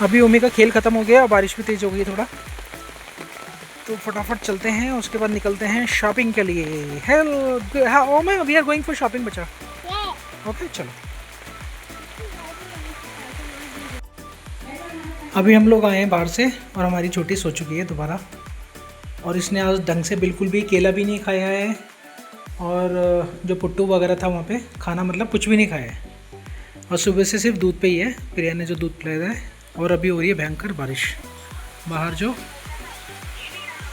अभी ओमी का खेल ख़त्म हो गया, बारिश भी तेज़ हो गई थोड़ा, तो फटाफट चलते हैं, उसके बाद निकलते हैं शॉपिंग के लिए। हेलो हाँ Omi, we are going for shopping बच्चा। ओके चलो। अभी हम लोग आए हैं बाहर से और हमारी छोटी सो चुकी है दोबारा, और इसने आज ढंग से बिल्कुल भी केला भी नहीं खाया है, और जो पुट्टू वगैरह था वहाँ पे खाना मतलब कुछ भी नहीं खाया है, और सुबह से सिर्फ दूध पे ही है, प्रिया ने जो दूध पिलाया है। और अभी हो रही है भयंकर बारिश बाहर, जो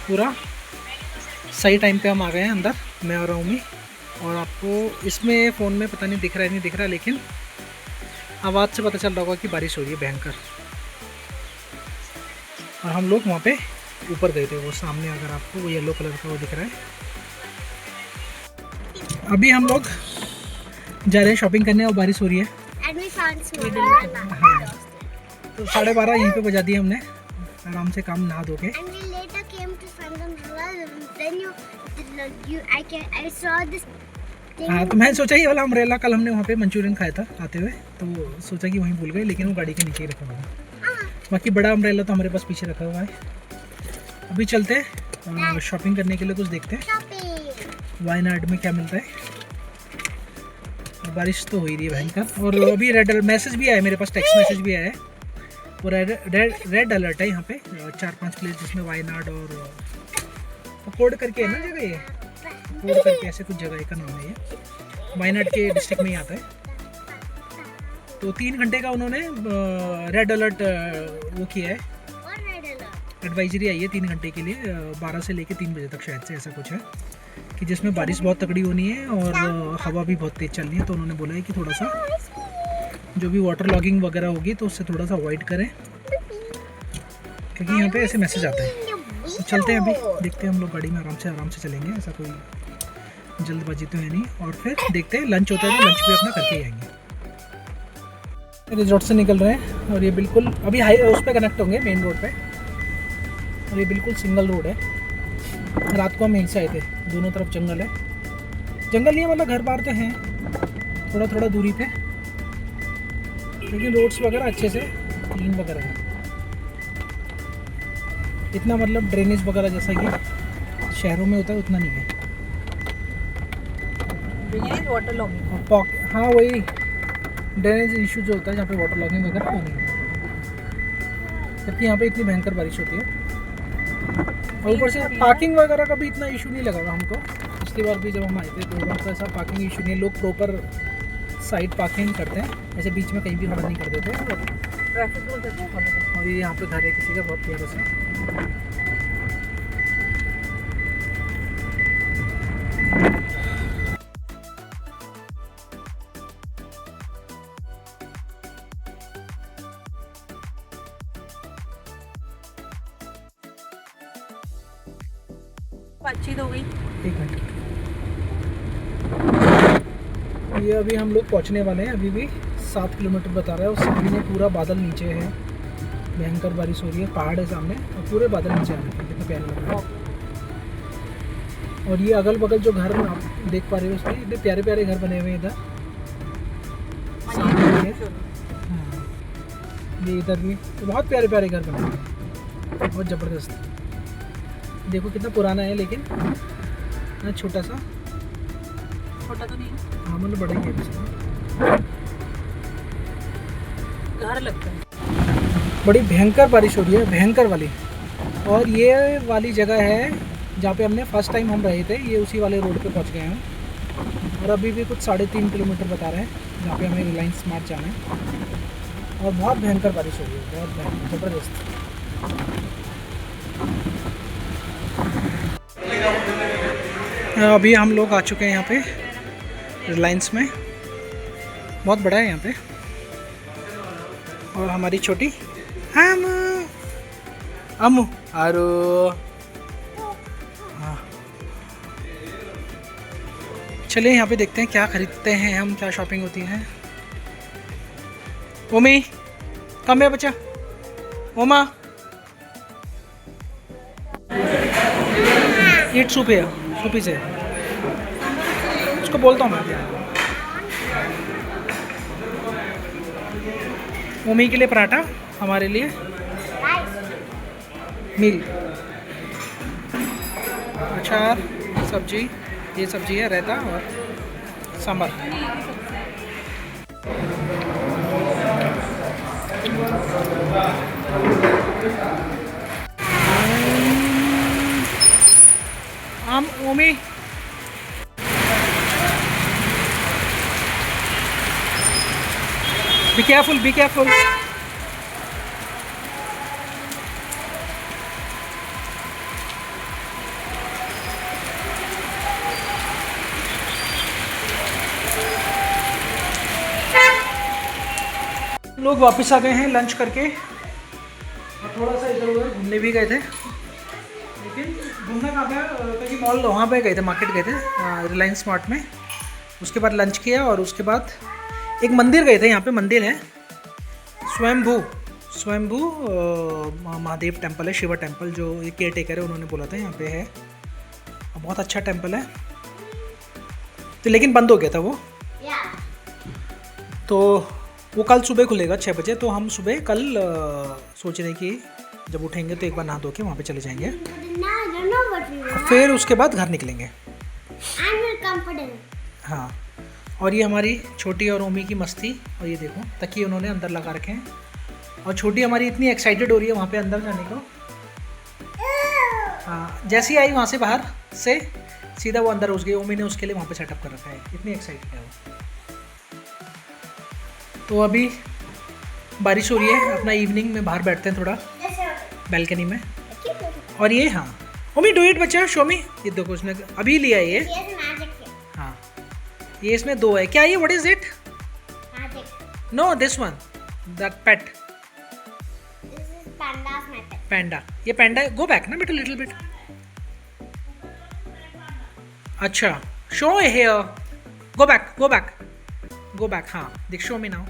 पूरा सही टाइम पे हम आ गए हैं अंदर, मैं और ओमी। और आपको इसमें फ़ोन में पता नहीं दिख रहा है नहीं दिख रहा, लेकिन आवाज़ से पता चल रहा होगा कि बारिश हो रही है भयंकर। और हम लोग वहाँ पे ऊपर गए थे, वो सामने अगर आपको वो येलो कलर का वो दिख रहा है। अभी हम लोग जा रहे हैं शॉपिंग करने और बारिश हो रही है। हाँ, तो 12:30 यहीं पे बजा दिए हमने, आराम से काम नहा धो के। हाँ, तो मैंने सोचा ये वाला अम्ब्रेला, कल हमने वहाँ पे मंचूरियन खाया था आते हुए, तो सोचा कि वहीं भूल गए, लेकिन वो गाड़ी के नीचे ही रखा हुआ है। बाकी बड़ा अम्ब्रेला तो हमारे पास पीछे रखा हुआ है। अभी चलते हैं शॉपिंग करने के लिए, कुछ देखते हैं वायनाड में क्या मिलता है। बारिश तो हो ही रही है भयंकर, और अभी रेड मैसेज भी आया मेरे पास, टेक्स्ट मैसेज भी आया है, और रेड अलर्ट है यहाँ पे 4-5 प्लेस, जिसमें वायनाड और कोड करके है ना जगह, ये कोड करके ऐसे कुछ जगह का नाम है, ये वायनाड के डिस्ट्रिक्ट में ही आता है। तो 3 घंटे का उन्होंने रेड अलर्ट वो किया है, एडवाइजरी आई है 3 घंटे के लिए, 12 से लेके 3 बजे तक शायद से, ऐसा कुछ है कि जिसमें बारिश बहुत तगड़ी होनी है और हवा भी बहुत तेज़ चलनी है। तो उन्होंने बोला है कि थोड़ा सा जो भी वाटर लॉगिंग वगैरह होगी तो उससे थोड़ा सा अवॉइड करें, क्योंकि यहाँ पे ऐसे मैसेज आता है। तो चलते हैं, अभी देखते हैं, हम लोग गाड़ी में आराम से चलेंगे, ऐसा कोई जल्दबाजी तो है नहीं। और फिर देखते हैं, लंच होता है तो लंच भी अपना करके ही आएंगे। रिजॉर्ट से निकल रहे हैं, और ये बिल्कुल अभी हाई उस पर कनेक्ट होंगे मेन रोड पे, और ये बिल्कुल सिंगल रोड है। रात को हम यहीं से आए थे, दोनों तरफ जंगल है, जंगल नहीं मतलब घर बार तो हैं थोड़ा थोड़ा दूरी पे, लेकिन रोड्स वगैरह अच्छे से क्लीन वगैरह है, इतना मतलब ड्रेनेज वगैरह जैसा कि शहरों में होता है उतना नहीं है। वाटर लॉगिंग, हाँ वही ड्रेनेज इशू जो होता है जहाँ पे वाटर लॉगिंग वगैरह वो नहीं है, जबकि यहाँ पे इतनी भयंकर बारिश होती है। और ऊपर से पार्किंग वगैरह का भी इतना इशू नहीं लगा हमको, पिछली बार भी जब हम आए थे तो वहाँ पर ऐसा पार्किंग इशू नहीं है, लोग प्रॉपर साइड पार्किंग करते हैं, ऐसे बीच में कहीं भी खड़ा नहीं कर देते। ट्रैफिक रूल करते हैं। और ये यहाँ पे घर है किसी का बहुत प्यारा सा, बातचीत हो गई। 1 मिनट, ये अभी हम लोग पहुँचने वाले हैं, अभी भी 7 किलोमीटर बता रहा है, और सामने पूरा बादल नीचे है, भयंकर बारिश हो रही है, पहाड़ है सामने और पूरे बादल नीचे आ रहे हैं, कितने प्यारे लग रहे हैं। और ये अगल बगल जो घर आप देख पा रहे हो, उसमें इतने प्यारे प्यारे घर बने हुए हैं इधर सामने ये, हाँ ये इधर भी तो बहुत प्यारे प्यारे घर बने हुए हैं, बहुत ज़बरदस्त। देखो कितना पुराना है, लेकिन ना छोटा सा, छोटा तो नहीं है, हाँ मतलब बड़ा ही है, घर लगता है। बड़ी भयंकर बारिश हो रही है, भयंकर वाली। और ये वाली जगह है जहाँ पे हमने फर्स्ट टाइम हम रहे थे, ये उसी वाले रोड पे पहुँच गए हैं, और अभी भी कुछ 3.5 किलोमीटर बता रहे हैं जहाँ पे हमें रिलायंस स्मार्ट जाना है। और बहुत भयंकर बारिश हो रही है, बहुत भयंकर ज़बरदस्त। अभी हम लोग आ चुके हैं यहाँ पे रिलायंस में, बहुत बड़ा है यहाँ पे। और हमारी छोटी अमू आरो, हाँ चलिए यहाँ पे देखते हैं क्या खरीदते हैं हम, क्या शॉपिंग होती है। ओमी कम है बच्चा, ओमा ईट सूप है, सूपी से उसको बोलता हूँ मैं। ओमी के लिए पराठा हमारे लिए मील, अचार, सब्जी, ये सब्जी है, रायता और सांभर। ओमी बी केयरफुल, बी केयरफुल। लोग वापस आ गए हैं लंच करके, और थोड़ा सा इधर उधर घूमने भी गए थे। लेकिन घूमना कहाँ पे, क्योंकि मॉल वहाँ पे गए थे, मार्केट गए थे रिलायंस स्मार्ट में। उसके बाद लंच किया और उसके बाद एक मंदिर गए थे। यहाँ पे मंदिर है स्वयंभू महादेव टेम्पल है, शिवा टेम्पल, जो ये केयर टेकर है उन्होंने बोला था यहाँ पे है। बहुत अच्छा टेम्पल है, तो लेकिन बंद हो गया था वो। तो वो कल सुबह खुलेगा 6 बजे। तो हम सुबह कल सोच रहे हैं कि जब उठेंगे तो एक बार नहा धो के वहाँ पे चले जाएंगे, और फिर उसके बाद घर निकलेंगे। हाँ, और ये हमारी छोटी और ओमी की मस्ती। और ये देखो तकिए उन्होंने अंदर लगा रखे हैं, और छोटी हमारी इतनी एक्साइटेड हो रही है वहाँ पे अंदर जाने को। हाँ, जैसे ही आई वहाँ से बाहर से सीधा वो अंदर घुस गई। ओमी ने उसके लिए वहाँ पे सेटअप कर रखा है, इतनी एक्साइटेड है वो। तो अभी बारिश हो रही है, अपना इवनिंग में बाहर बैठते हैं थोड़ा बैल्कनी में। और ये हाँ ओमी डू इट बच्चा, शो मी। ये देखो उसने अभी लिया है ये। हाँ, ये इसमें 2 है। क्या ये, what is it? No, this one, that pet, panda. ये पैंडा है। गो बैक ना बेटा, लिटिल बिट। अच्छा, show here, go back, go back, go back. हाँ देख, शो मी नाउ।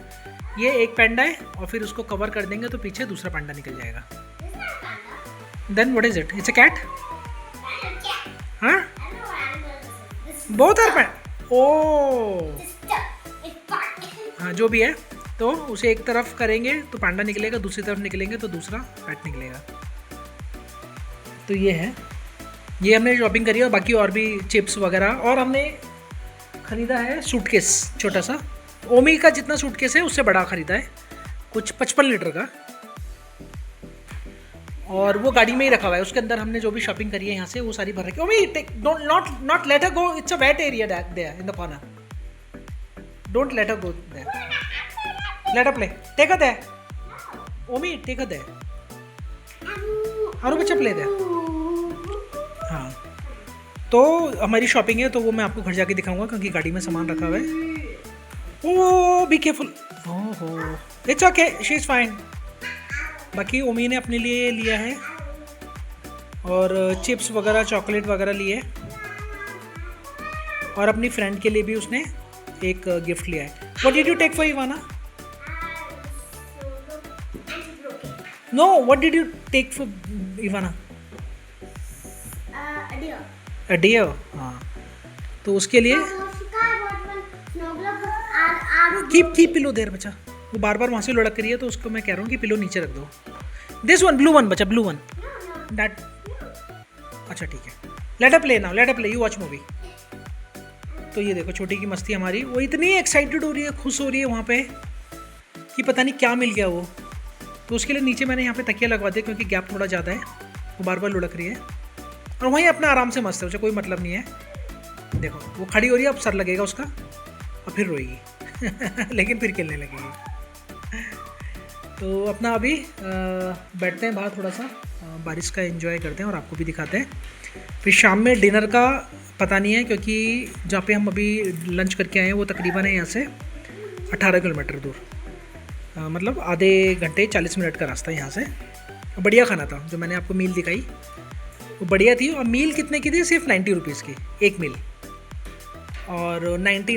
ये एक पैंडा है, और फिर उसको कवर कर देंगे तो पीछे दूसरा पैंडा निकल जाएगा। Then what is it? It's a cat. हाँ, बोथ आर पैंड। ओ हाँ, जो भी है, तो उसे एक तरफ करेंगे तो पैंडा निकलेगा, दूसरी तरफ निकलेंगे तो दूसरा पैट निकलेगा। तो ये है, ये हमने शॉपिंग करी है। और बाकी और भी चिप्स वगैरह, और हमने ख़रीदा है सूटकेस छोटा सा। ओमी का जितना सूटकेस है उससे बड़ा ख़रीदा है, कुछ 55 लीटर का, और वो गाड़ी में ही रखा हुआ है। उसके अंदर हमने जो भी शॉपिंग करी है यहाँ से वो सारी भर रखी है। Omi not let her go, it's a wet area there in the corner, don't let her go there, let her play, take her there. Omi take her there, और बच्चा प्ले देयर। हाँ, तो हमारी शॉपिंग है, तो वो मैं आपको घर जाके दिखाऊंगा, क्योंकि गाड़ी में सामान रखा हुआ है। ओह बी केयरफुल, ओहो it's okay, she is fine. बाकी ओमी ने अपने लिए लिया है, और चिप्स वगैरह, चॉकलेट वगैरह लिए, और अपनी फ्रेंड के लिए भी उसने एक गिफ्ट लिया है। What did you take for Ivana? No, what did you take for Ivana? Dear. हाँ, तो उसके लिए कीप पिलो देर बच्चा। वो बार बार वहाँ से लुढ़क रही है, तो उसको मैं कह रहा हूँ कि पिलो नीचे रख दो। दिस वन, ब्लू वन बच्चा, ब्लू वन, दैट। अच्छा ठीक है, let a play now, let a play, you watch movie. तो ये देखो छोटी की मस्ती हमारी, वो इतनी एक्साइटेड हो रही है, खुश हो रही है वहाँ पे कि पता नहीं क्या मिल गया वो। तो उसके लिए नीचे मैंने यहाँ पे तकिया लगवा दिया, क्योंकि गैप थोड़ा ज़्यादा है। वो बार बार लुढ़क रही है, और वहीं अपना आराम से मस्त है, उसे कोई मतलब नहीं है। देखो वो खड़ी हो रही है, अब सर लगेगा उसका, और फिर रोएगी लेकिन फिर खेलने लगेगी। तो अपना अभी बैठते हैं बाहर, थोड़ा सा बारिश का एंजॉय करते हैं और आपको भी दिखाते हैं। फिर शाम में डिनर का पता नहीं है, क्योंकि जहाँ पे हम अभी लंच करके आए हैं वो तकरीबन है यहाँ से 18 किलोमीटर दूर, मतलब आधे घंटे 40 मिनट का रास्ता है यहाँ से। बढ़िया खाना था, जो मैंने आपको मील दिखाई वो बढ़िया थी। और मील कितने की थी? सिर्फ 90 रुपीज़ की एक मील, और 90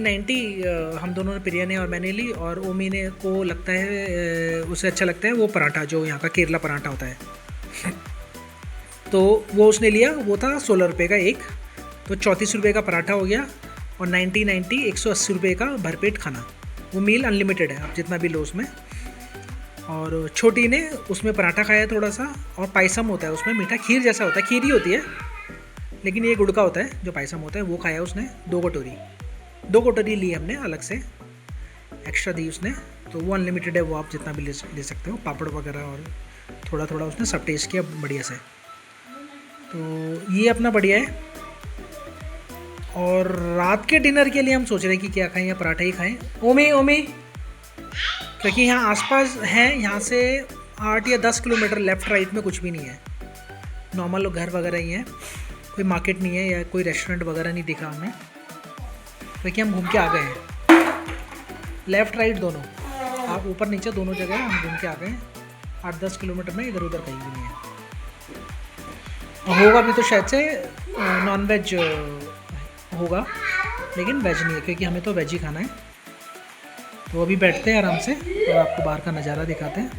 हम दोनों ने, प्रिया ने और मैंने ली। और ओमी ने को लगता है, उसे अच्छा लगता है वो पराठा, जो यहाँ का केरला पराठा होता है तो वो उसने लिया, वो था 16 रुपये का एक, तो 34 रुपये का पराठा हो गया, और 180 रुपये का भरपेट खाना। वो मील अनलिमिटेड है, आप जितना भी लो उसमें। और छोटी ने उसमें पराठा खाया थोड़ा सा, और पायसम होता है उसमें, मीठा खीर जैसा होता है, खीर ही होती है लेकिन ये गुड़ का होता है जो पायसम होता है, वो खाया उसने 2 कटोरी ली हमने अलग से, एक्स्ट्रा दी उसने, तो वो अनलिमिटेड है, वो आप जितना भी ले सकते हो, पापड़ वगैरह और थोड़ा थोड़ा उसने सब टेस्ट किया बढ़िया से। तो ये अपना बढ़िया है। और रात के डिनर के लिए हम सोच रहे हैं कि क्या खाएं, या पराठा ही खाएं। ओमी क्योंकि यहाँ आसपास है, यहाँ से 8 या 10 किलोमीटर लेफ़्ट राइट में कुछ भी नहीं है, नॉर्मल घर वगैरह ही है, कोई मार्केट नहीं है या कोई रेस्टोरेंट वगैरह नहीं दिखा हमें, क्योंकि हम घूम के आ गए हैं लेफ़्ट राइट दोनों, आप ऊपर नीचे दोनों जगह हम घूम के आ गए हैं। 8-10 किलोमीटर में इधर उधर कहीं भी नहीं है। होगा भी तो शायद से नॉन वेज होगा, लेकिन वेज नहीं है, क्योंकि हमें तो वेज ही खाना है। तो अभी बैठते हैं आराम से और आपको बाहर का नज़ारा दिखाते हैं।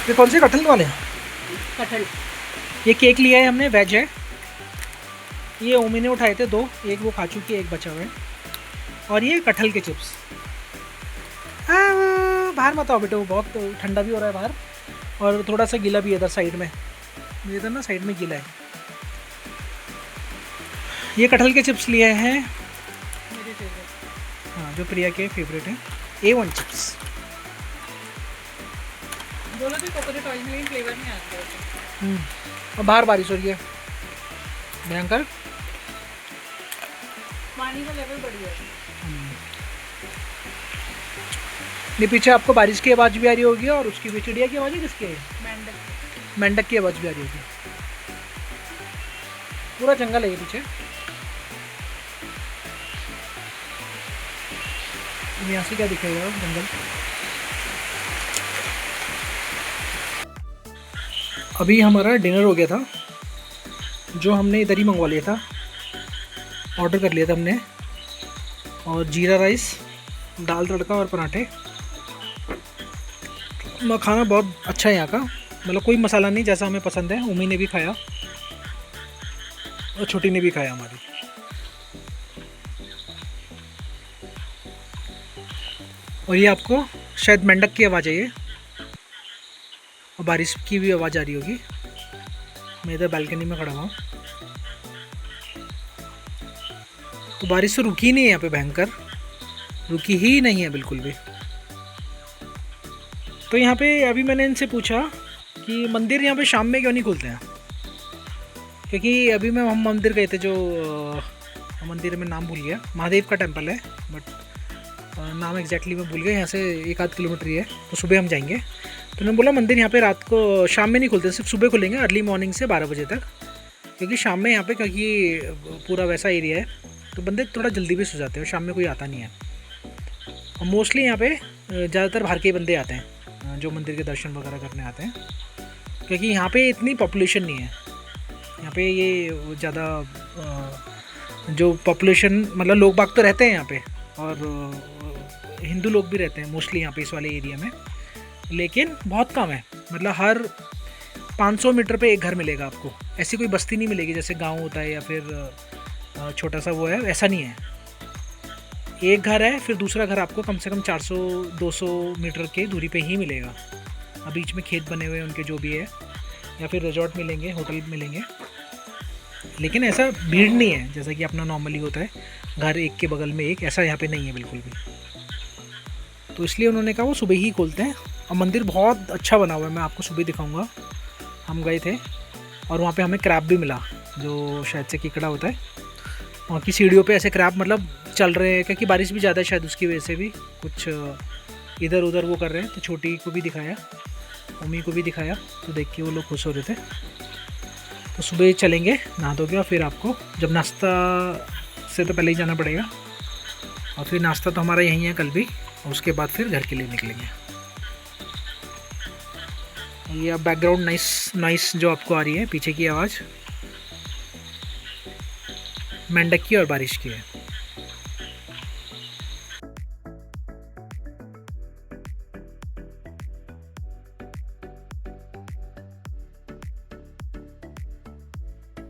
ये कौन से कटहल वाले हैं? कटहल। ये केक लिया है हमने, वेज है। ये ओमी ने उठाए थे 2, एक वो खा चुकी है, एक बचा हुआ है। और ये कटहल के चिप्स। बाहर मत आओ बेटे, वो बहुत ठंडा भी हो रहा है बाहर, और थोड़ा सा गीला भी है इधर साइड में, इधर ना साइड में गीला है। ये कटहल के चिप्स लिए हैं, मेरे फेवरेट। हाँ जो प्रिया के फेवरेट हैं, A1 चिप्स। बोलो तो कोकोनट ऑयल में फ्लेवर नहीं आता है। और बाहर बारिश हो रही है भयंकर, पानी का लेवल बढ़िया है। ये पीछे आपको बारिश की आवाज़ भी आ रही होगी, और उसकी भी चिड़िया की आवाज़ है, किसकी है? मेंढक। मेंढक की आवाज़ भी आ रही होगी। पूरा जंगल है ये पीछे। यहाँ से क्या दिखेगा जंगल। अभी हमारा डिनर हो गया था, जो हमने इधर ही मंगवा लिया था, ऑर्डर कर लिया था हमने, और जीरा राइस, दाल तड़का और पराठे। खाना बहुत अच्छा है यहाँ का, मतलब कोई मसाला नहीं, जैसा हमें पसंद है। उमी ने भी खाया और छोटी ने भी खाया हमारी। और ये आपको शायद मेंढक की आवाज़ है ये, और बारिश की भी आवाज़ आ रही होगी। मैं इधर बालकनी में खड़ा हुआ, तो बारिश तो रुकी नहीं है यहाँ पे, भयंकर रुकी ही नहीं है बिल्कुल भी। तो यहाँ पे अभी मैंने इनसे पूछा कि मंदिर यहाँ पे शाम में क्यों नहीं खुलते हैं, क्योंकि अभी मैं हम मंदिर गए थे, जो मंदिर में नाम भूल गया, महादेव का टेम्पल है, बट नाम एग्जैक्टली मैं भूल गया, यहाँ से 1-8 किलोमीटर ही है, तो सुबह हम जाएंगे। तो उन्होंने बोला मंदिर यहाँ पे रात को, शाम में नहीं खुलते, सिर्फ सुबह खुलेंगे, अर्ली मॉर्निंग से 12 बजे तक, क्योंकि शाम में यहाँ पे, क्योंकि पूरा वैसा एरिया है, तो बंदे थोड़ा जल्दी भी सो जाते हैं, और शाम में कोई आता नहीं है। और मोस्टली यहाँ पे ज़्यादातर बाहर के बंदे आते हैं, जो मंदिर के दर्शन वगैरह करने आते हैं, क्योंकि यहाँ पे इतनी पॉपुलेशन नहीं है। यहाँ पे ये ज़्यादा जो पॉपुलेशन, मतलब लोग बाग तो रहते हैं यहाँ पे, और हिंदू लोग भी रहते हैं मोस्टली यहाँ पे इस वाले एरिया में, लेकिन बहुत कम है। मतलब हर 500 मीटर पे एक घर मिलेगा आपको, ऐसी कोई बस्ती नहीं मिलेगी जैसे गांव होता है या फिर छोटा सा वो है, ऐसा नहीं है। एक घर है, फिर दूसरा घर आपको कम से कम 400-200 मीटर के दूरी पे ही मिलेगा। अब बीच में खेत बने हुए हैं उनके जो भी है, या फिर रिजॉर्ट मिलेंगे, होटल मिलेंगे, लेकिन ऐसा भीड़ नहीं है जैसा कि अपना नॉर्मली होता है, घर एक के बगल में एक, ऐसा यहाँ पे नहीं है बिल्कुल भी। तो इसलिए उन्होंने कहा वो सुबह ही खोलते हैं। और मंदिर बहुत अच्छा बना हुआ है, मैं आपको सुबह दिखाऊंगा। हम गए थे और वहाँ पे हमें क्रैब भी मिला, जो शायद से केकड़ा होता है। वहाँ की सीढ़ियों पे ऐसे क्रैब मतलब चल रहे हैं, क्योंकि बारिश भी ज़्यादा है शायद, उसकी वजह से भी कुछ इधर उधर वो कर रहे हैं। तो छोटी को भी दिखाया, मम्मी को भी दिखाया, तो देख के वो लोग खुश हो रहे थे। तो सुबह चलेंगे, नहा धो के, और फिर आपको जब नाश्ता से तो पहले ही जाना पड़ेगा, और फिर नाश्ता तो हमारा यहीं है कल भी, और उसके बाद फिर घर के लिए निकलेंगे। ये अब बैकग्राउंड नॉइस जो आपको आ रही है, पीछे की आवाज़ मेंढक की और बारिश की है।